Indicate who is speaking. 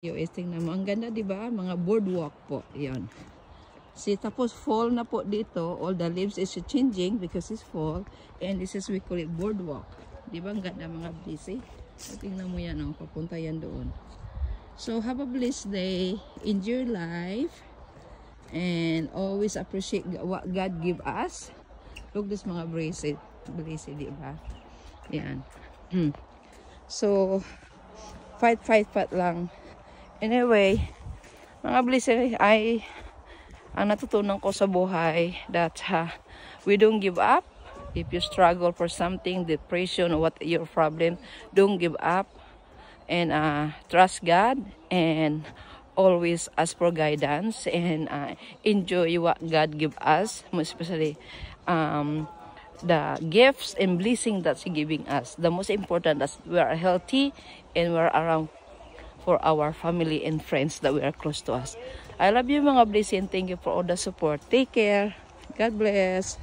Speaker 1: US, tingnan mo. Ang ganda, di ba? Mga boardwalk po. Yan. See, tapos fall na po dito. All the leaves is changing because it's fall. And this is, we call it boardwalk. Di ba? Ang ganda mga busy. So, tingnan mo yan. Oh, papunta yan doon. So, have a blessed day. Enjoy life. And always appreciate what God give us. Look, this mga bracelet. Bracelet, di ba? Yan. So, fight lang. Anyway, mga blessed, ang natutunan ko sa buhay that we don't give up. If you struggle for something, depression, or what your problem, don't give up. And trust God and always ask for guidance and enjoy what God give us, most especially the gifts and blessing that He giving us. The most important is we are healthy and we're around for our family and friends that we are close to us. I love you mga blessing. Thank you for all the support. Take care. God bless.